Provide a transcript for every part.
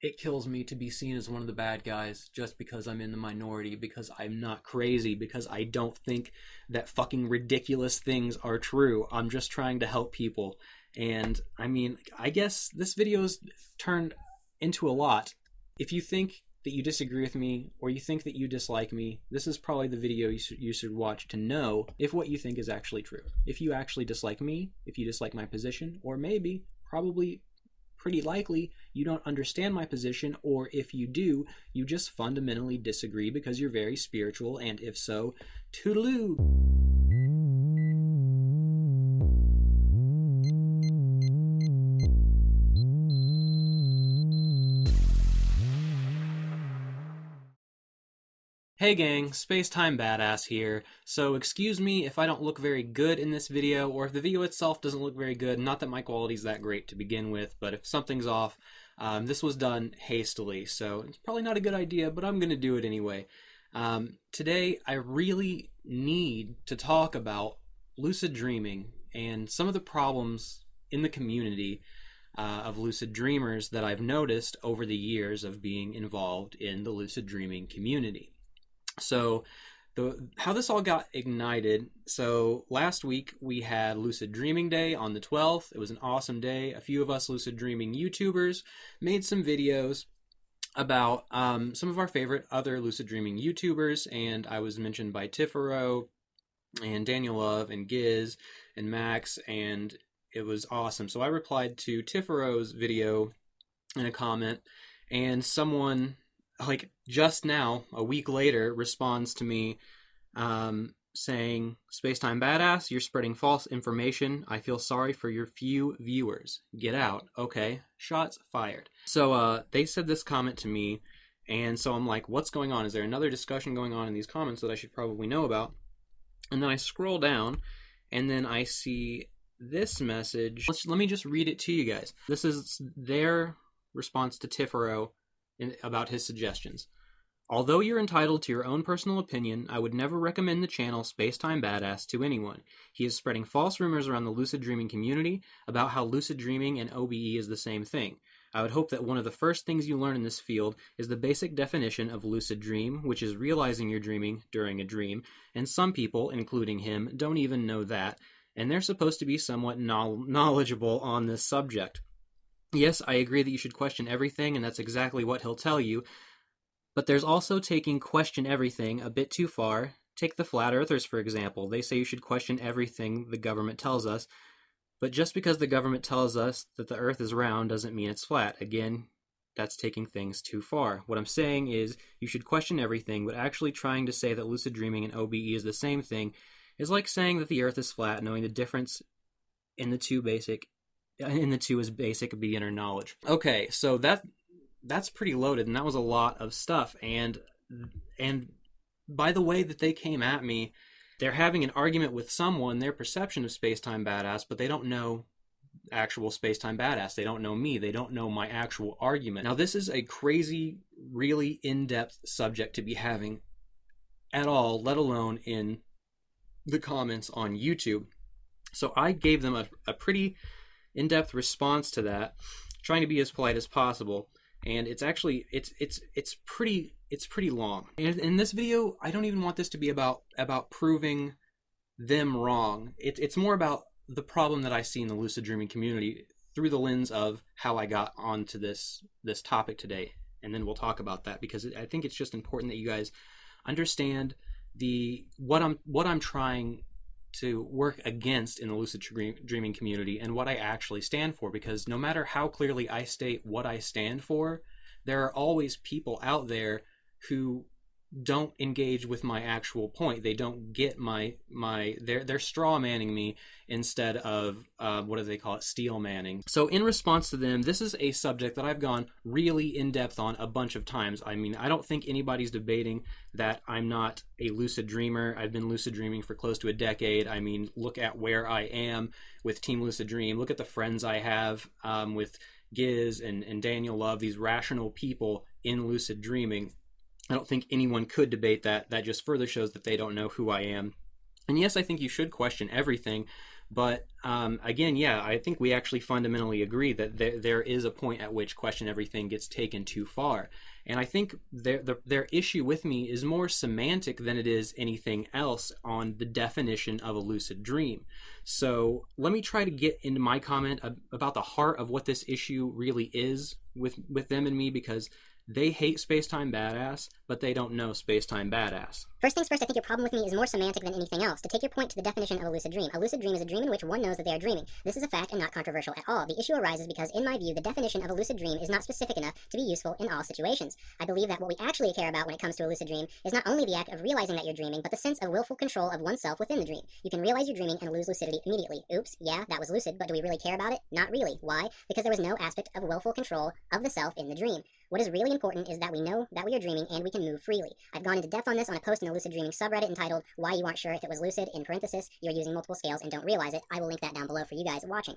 It kills me to be seen as one of the bad guys just because I'm in the minority, because I'm not crazy, because I don't think that fucking ridiculous things are true. I'm just trying to help people. And I mean, I guess this video's turned into a lot. If you think that you disagree with me or you think that you dislike me, this is probably the video you should watch to know if what you think is actually true. If you actually dislike me, if you dislike my position, or maybe, probably, pretty likely you don't understand my position, or if you do, you just fundamentally disagree because you're very spiritual, and if so, toodaloo. Hey gang, Space-Time Badass here. So excuse me if I don't look very good in this video, or if the video itself doesn't look very good. Not that my quality's that great to begin with, but if something's off, this was done hastily, so it's probably not a good idea, but I'm gonna do it anyway. Today, I really need to talk about lucid dreaming and some of the problems in the community of lucid dreamers that I've noticed over the years of being involved in the lucid dreaming community. So how this all got ignited, so last week we had Lucid Dreaming Day on the 12th. It was an awesome day. A few of us lucid dreaming YouTubers made some videos about some of our favorite other lucid dreaming YouTubers, and I was mentioned by Tifero and Daniel Love and Giz and Max, and it was awesome. So I replied to Tifero's video in a comment, and someone, like just now, a week later, responds to me saying, "Spacetime Badass, you're spreading false information. I feel sorry for your few viewers. Get out." Okay, shots fired. So they said this comment to me, and so I'm like, what's going on? Is there another discussion going on in these comments that I should probably know about? And then I scroll down, and then I see this message. Let me just read it to you guys. This is their response to Tifero about his suggestions. "Although you're entitled to your own personal opinion, I would never recommend the channel Spacetime Badass to anyone. He is spreading false rumors around the lucid dreaming community about how lucid dreaming and OBE is the same thing. I would hope that one of the first things you learn in this field is the basic definition of lucid dream, which is realizing you're dreaming during a dream, and some people, including him, don't even know that, and they're supposed to be somewhat knowledgeable on this subject. Yes, I agree that you should question everything, and that's exactly what he'll tell you, but there's also taking question everything a bit too far. Take the flat earthers, for example. They say you should question everything the government tells us, but just because the government tells us that the earth is round doesn't mean it's flat. Again, that's taking things too far. What I'm saying is you should question everything, but actually trying to say that lucid dreaming and OBE is the same thing is like saying that the earth is flat, knowing the difference in the two is basic beginner knowledge." Okay, so that's pretty loaded, and that was a lot of stuff. And by the way that they came at me, they're having an argument with someone, their perception of Spacetime Badass, but they don't know actual Spacetime Badass. They don't know me. They don't know my actual argument. Now, this is a crazy, really in-depth subject to be having at all, let alone in the comments on YouTube. So I gave them a pretty in-depth response to that, trying to be as polite as possible. And it's actually it's pretty long. And in this video, I don't even want this to be about proving them wrong. It's more about the problem that I see in the lucid dreaming community through the lens of how I got onto this topic today. And then we'll talk about that, because I think it's just important that you guys understand what I'm trying to work against in the lucid dreaming community and what I actually stand for, because no matter how clearly I state what I stand for, there are always people out there who don't engage with my actual point. They don't get they're straw manning me instead of what do they call it, steel manning. So in response to them, this is a subject that I've gone really in depth on a bunch of times. I mean, I don't think anybody's debating that I'm not a lucid dreamer. I've been lucid dreaming for close to a decade. I mean, look at where I am with Team Lucid Dream. Look at the friends I have with Giz and Daniel Love, these rational people in lucid dreaming. I don't think anyone could debate that. That just further shows that they don't know who I am. And yes, I think you should question everything, But again, yeah, I think we actually fundamentally agree that there is a point at which question everything gets taken too far. And I think their issue with me is more semantic than it is anything else on the definition of a lucid dream. So let me try to get into my comment about the heart of what this issue really is with them and me, because they hate space-time badass, but they don't know space-time badass. First things first, I think your problem with me is more semantic than anything else. To take your point to the definition of a lucid dream is a dream in which one knows that they are dreaming. This is a fact and not controversial at all. The issue arises because, in my view, the definition of a lucid dream is not specific enough to be useful in all situations. I believe that what we actually care about when it comes to a lucid dream is not only the act of realizing that you're dreaming, but the sense of willful control of oneself within the dream. You can realize you're dreaming and lose lucidity immediately. Oops, yeah, that was lucid, but do we really care about it? Not really. Why? Because there was no aspect of willful control of the self in the dream. What is really important is that we know that we are dreaming and we can move freely. I've gone into depth on this on a post in the Lucid Dreaming subreddit entitled Why You Aren't Sure If It Was Lucid, in parenthesis, you're using multiple scales and don't realize it. I will link that down below for you guys watching.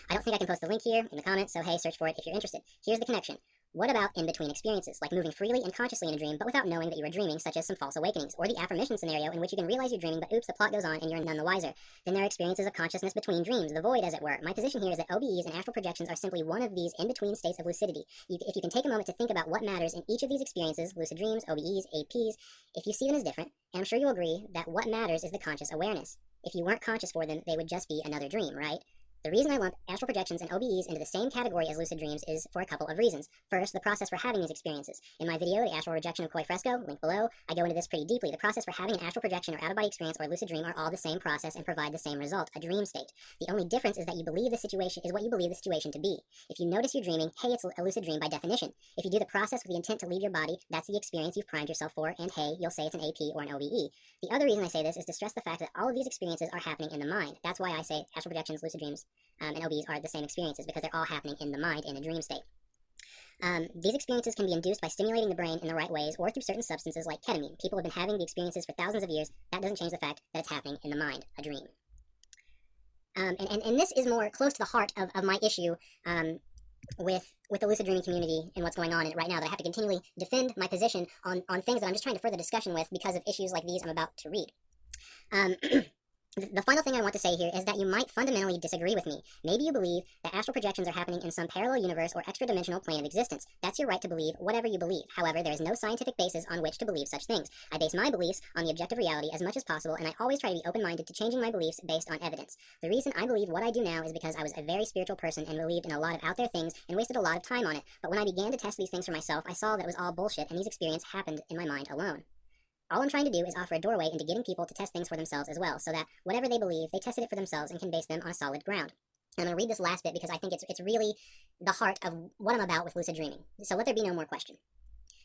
I don't think I can post the link here in the comments, so hey, search for it if you're interested. Here's the connection. What about in-between experiences, like moving freely and consciously in a dream, but without knowing that you are dreaming, such as some false awakenings, or the affirmation scenario in which you can realize you're dreaming, but oops, the plot goes on and you're none the wiser. Then there are experiences of consciousness between dreams, the void, as it were. My position here is that OBEs and astral projections are simply one of these in-between states of lucidity. If you can take a moment to think about what matters in each of these experiences, lucid dreams, OBEs, APs, if you see them as different, and I'm sure you'll agree that what matters is the conscious awareness. If you weren't conscious for them, they would just be another dream, right? The reason I lump astral projections and OBEs into the same category as lucid dreams is for a couple of reasons. First, the process for having these experiences. In my video, The Astral Rejection of Koi Fresco, link below, I go into this pretty deeply. The process for having an astral projection or out-of-body experience or lucid dream are all the same process and provide the same result, a dream state. The only difference is that you believe the situation is what you believe the situation to be. If you notice you're dreaming, hey, it's a lucid dream by definition. If you do the process with the intent to leave your body, that's the experience you've primed yourself for, and hey, you'll say it's an AP or an OBE. The other reason I say this is to stress the fact that all of these experiences are happening in the mind. That's why I say astral projections, lucid dreams, and OBEs are the same experiences, because they're all happening in the mind in a dream state. These experiences can be induced by stimulating the brain in the right ways or through certain substances like ketamine. People have been having the experiences for thousands of years. That doesn't change the fact that it's happening in the mind, a dream. And this is more close to the heart of my issue with the lucid dreaming community and what's going on in it right now, that I have to continually defend my position on things that I'm just trying to further discussion with because of issues like these I'm about to read. The final thing I want to say here is that you might fundamentally disagree with me. Maybe you believe that astral projections are happening in some parallel universe or extra-dimensional plane of existence. That's your right to believe whatever you believe. However, there is no scientific basis on which to believe such things. I base my beliefs on the objective reality as much as possible, and I always try to be open-minded to changing my beliefs based on evidence. The reason I believe what I do now is because I was a very spiritual person and believed in a lot of out-there things and wasted a lot of time on it. But when I began to test these things for myself, I saw that it was all bullshit, and these experiences happened in my mind alone. All I'm trying to do is offer a doorway into getting people to test things for themselves as well, so that whatever they believe, they tested it for themselves and can base them on a solid ground. I'm going to read this last bit because I think it's really the heart of what I'm about with lucid dreaming. So let there be no more question.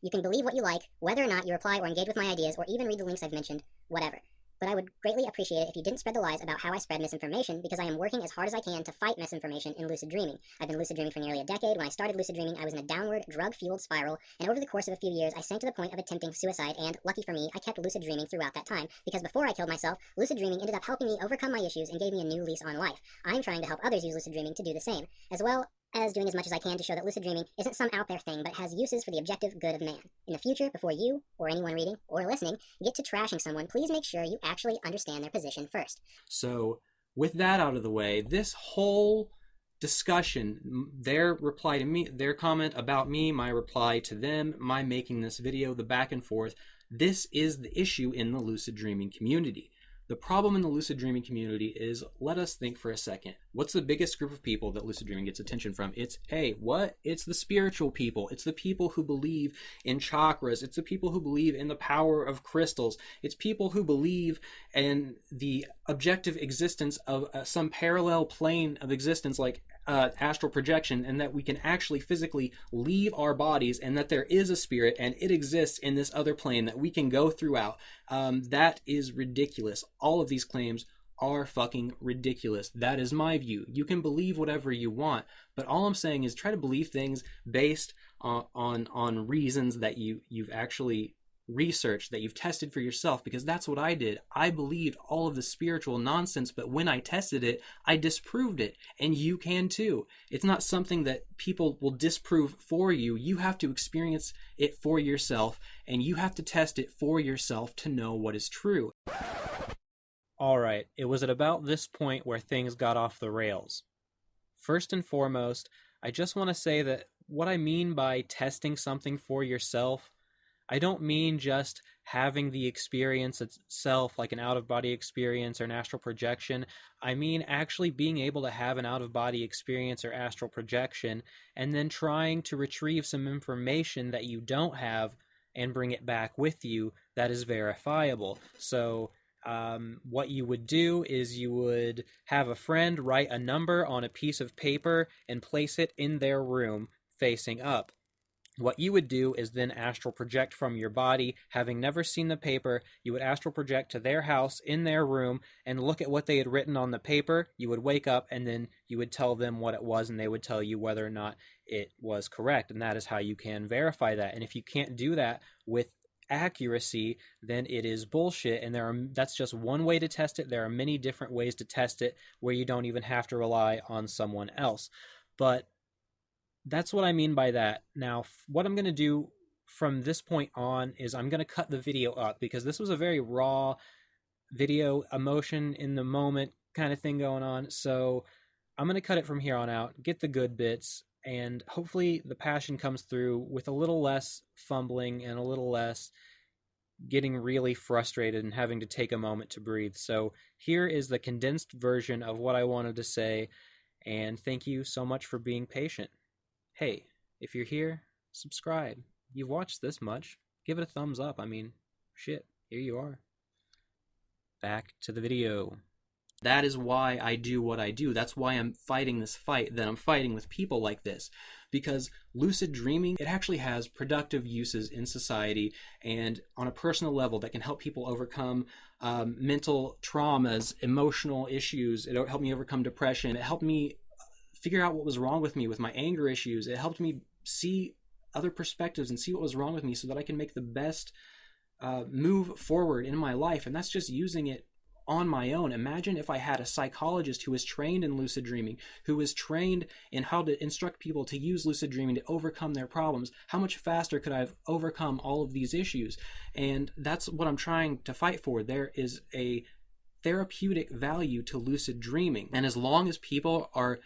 You can believe what you like, whether or not you reply or engage with my ideas, or even read the links I've mentioned, whatever. But I would greatly appreciate it if you didn't spread the lies about how I spread misinformation, because I am working as hard as I can to fight misinformation in lucid dreaming. I've been lucid dreaming for nearly a decade. When I started lucid dreaming, I was in a downward, drug-fueled spiral, and over the course of a few years, I sank to the point of attempting suicide, and, lucky for me, I kept lucid dreaming throughout that time, because before I killed myself, lucid dreaming ended up helping me overcome my issues and gave me a new lease on life. I'm trying to help others use lucid dreaming to do the same, as well as doing as much as I can to show that lucid dreaming isn't some out there thing, but it has uses for the objective good of man. In the future, before you, or anyone reading, or listening, get to trashing someone, please make sure you actually understand their position first. So, with that out of the way, this whole discussion, their reply to me, their comment about me, my reply to them, my making this video, the back and forth, this is the issue in the lucid dreaming community. The problem in the lucid dreaming community is, let us think for a second. What's the biggest group of people that lucid dreaming gets attention from? It's, hey, what? It's the spiritual people. It's the people who believe in chakras. It's the people who believe in the power of crystals. It's people who believe in the objective existence of some parallel plane of existence, like astral projection, and that we can actually physically leave our bodies, and that there is a spirit and it exists in this other plane that we can go throughout. That is ridiculous. All of these claims are fucking ridiculous. That is my view. You can believe whatever you want, but all I'm saying is try to believe things based on reasons that you've actually researched, that you've tested for yourself, because that's what I did. I believed all of the spiritual nonsense, but when I tested it, I disproved it, and you can too. It's not something that people will disprove for you. You have to experience it for yourself, and you have to test it for yourself to know what is true. Alright, it was at about this point where things got off the rails. First and foremost, I just want to say that what I mean by testing something for yourself, I don't mean just having the experience itself, like an out of body experience or an astral projection. I mean actually being able to have an out of body experience or astral projection and then trying to retrieve some information that you don't have and bring it back with you that is verifiable. So, what you would do is you would have a friend write a number on a piece of paper and place it in their room facing up. What you would do is then astral project from your body. Having never seen the paper, you would astral project to their house in their room and look at what they had written on the paper. You would wake up and then you would tell them what it was and they would tell you whether or not it was correct. And that is how you can verify that. And if you can't do that with accuracy, then it is bullshit. And that's just one way to test it. There are many different ways to test it where you don't even have to rely on someone else. But that's what I mean by that. Now, what I'm going to do from this point on is I'm going to cut the video up because this was a very raw video, emotion in the moment kind of thing going on. So I'm going to cut it from here on out, get the good bits, and hopefully the passion comes through with a little less fumbling and a little less getting really frustrated and having to take a moment to breathe. So here is the condensed version of what I wanted to say, and thank you so much for being patient. Hey, if you're here, subscribe. You've watched this much, give it a thumbs up. I mean, shit, here you are. Back to the video. That is why I do what I do. That's why I'm fighting this fight that I'm fighting with people like this. Because lucid dreaming, it actually has productive uses in society and on a personal level that can help people overcome mental traumas, emotional issues. It helped me overcome depression. It helped me figure out what was wrong with me with my anger issues. It helped me see other perspectives and see what was wrong with me so that I can make the best move forward in my life. And that's just using it on my own. Imagine if I had a psychologist who was trained in lucid dreaming, who was trained in how to instruct people to use lucid dreaming to overcome their problems. How much faster could I have overcome all of these issues? And that's what I'm trying to fight for. There is a therapeutic value to lucid dreaming. And as long as people are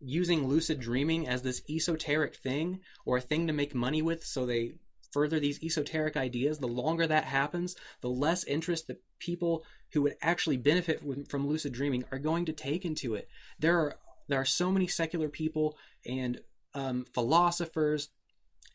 using lucid dreaming as this esoteric thing or a thing to make money with so they further these esoteric ideas, the longer that happens, the less interest that people who would actually benefit from lucid dreaming are going to take into it. There are so many secular people and philosophers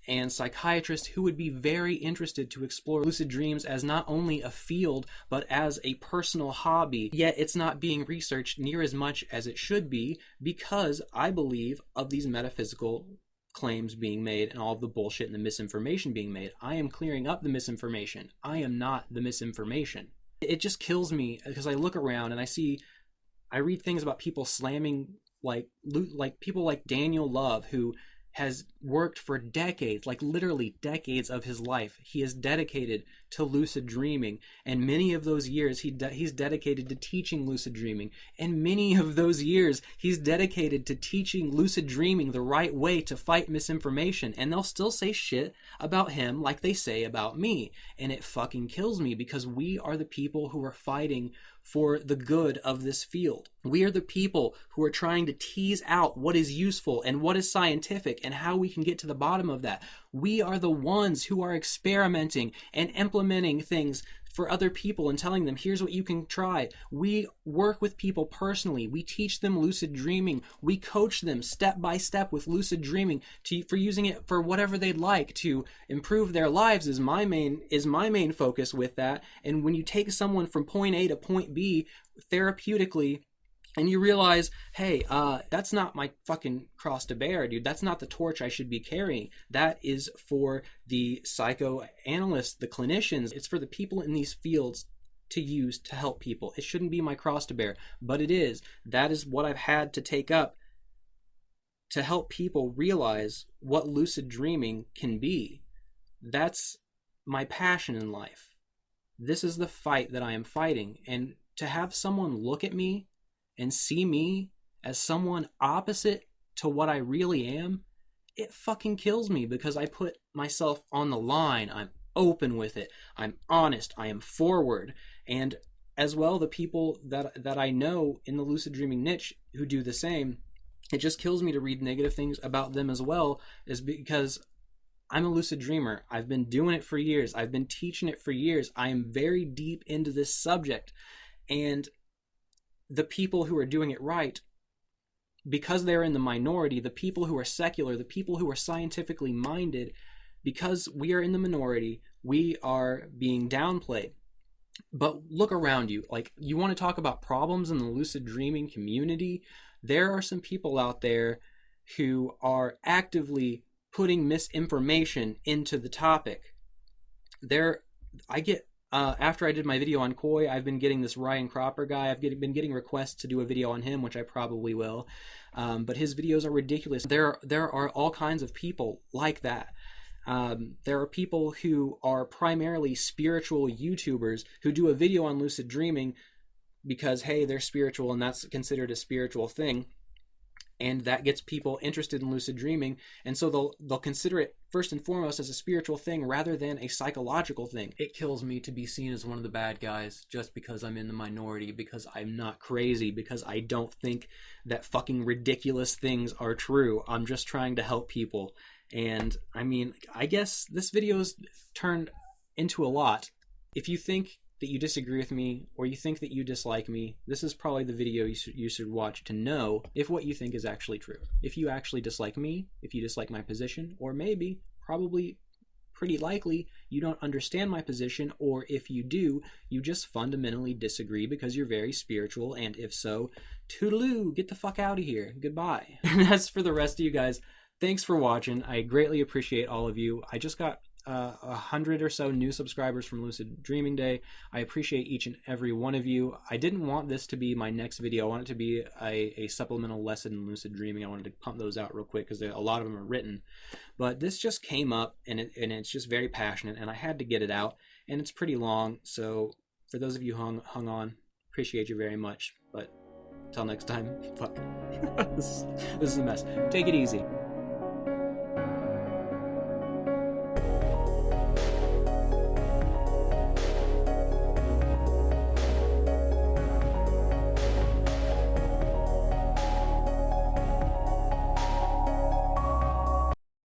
and psychiatrists who would be very interested to explore lucid dreams as not only a field but as a personal hobby, yet it's not being researched near as much as it should be because I believe of these metaphysical claims being made and all of the bullshit and the misinformation being made. I am clearing up the misinformation. I am not the misinformation. It just kills me because I look around and I read things about people slamming like people like Daniel Love, who has worked for decades, like literally decades of his life. He is dedicated to lucid dreaming, and many of those years he's dedicated to teaching lucid dreaming, and many of those years he's dedicated to teaching lucid dreaming the right way to fight misinformation, and they'll still say shit about him like they say about me, and it fucking kills me because we are the people who are fighting for the good of this field. We are the people who are trying to tease out what is useful and what is scientific and how we can get to the bottom of that. We are the ones who are experimenting and implementing things for other people and telling them, here's what you can try. We work with people personally. We teach them lucid dreaming. We coach them step by step with lucid dreaming for using it for whatever they'd like to improve their lives is my main focus with that. And when you take someone from point A to point B therapeutically, and you realize, hey, that's not my fucking cross to bear, dude. That's not the torch I should be carrying. That is for the psychoanalysts, the clinicians. It's for the people in these fields to use to help people. It shouldn't be my cross to bear, but it is. That is what I've had to take up to help people realize what lucid dreaming can be. That's my passion in life. This is the fight that I am fighting. And to have someone look at me and see me as someone opposite to what I really am, it fucking kills me because I put myself on the line. I'm open with it. I'm honest. I am forward. And as well, the people that I know in the lucid dreaming niche who do the same, it just kills me to read negative things about them as well, is because I'm a lucid dreamer. I've been doing it for years. I've been teaching it for years. I am very deep into this subject. And the people who are doing it right, because they're in the minority, the people who are secular, the people who are scientifically minded, because we are in the minority, we are being downplayed. But look around you. Like, you want to talk about problems in the lucid dreaming community? There are some people out there who are actively putting misinformation into the topic. I get after I did my video on koi, I've been getting this Ryan Cropper guy. Been getting requests to do a video on him, which I probably will. But his videos are ridiculous. There are all kinds of people like that. There are people who are primarily spiritual YouTubers who do a video on lucid dreaming because, hey, they're spiritual and that's considered a spiritual thing. And that gets people interested in lucid dreaming, and so they'll consider it first and foremost as a spiritual thing rather than a psychological thing. It kills me to be seen as one of the bad guys just because I'm in the minority, because I'm not crazy, because I don't think that fucking ridiculous things are true. I'm just trying to help people. And I mean, I guess this video's turned into a lot. If you think that you disagree with me, or you think that you dislike me, this is probably the video you should watch to know if what you think is actually true. If you actually dislike me, if you dislike my position, or maybe, probably, pretty likely, you don't understand my position, or if you do, you just fundamentally disagree because you're very spiritual, and if so, toodaloo, get the fuck out of here. Goodbye. And as for the rest of you guys, thanks for watching. I greatly appreciate all of you. I just got 100 or so new subscribers from Lucid Dreaming Day. I appreciate each and every one of you. I didn't want this to be my next video. I want it to be a supplemental lesson in lucid dreaming. I wanted to pump those out real quick because a lot of them are written. But this just came up, and it's just very passionate, and I had to get it out. And it's pretty long, so for those of you who hung on, appreciate you very much. But until next time, fuck. This is a mess. Take it easy.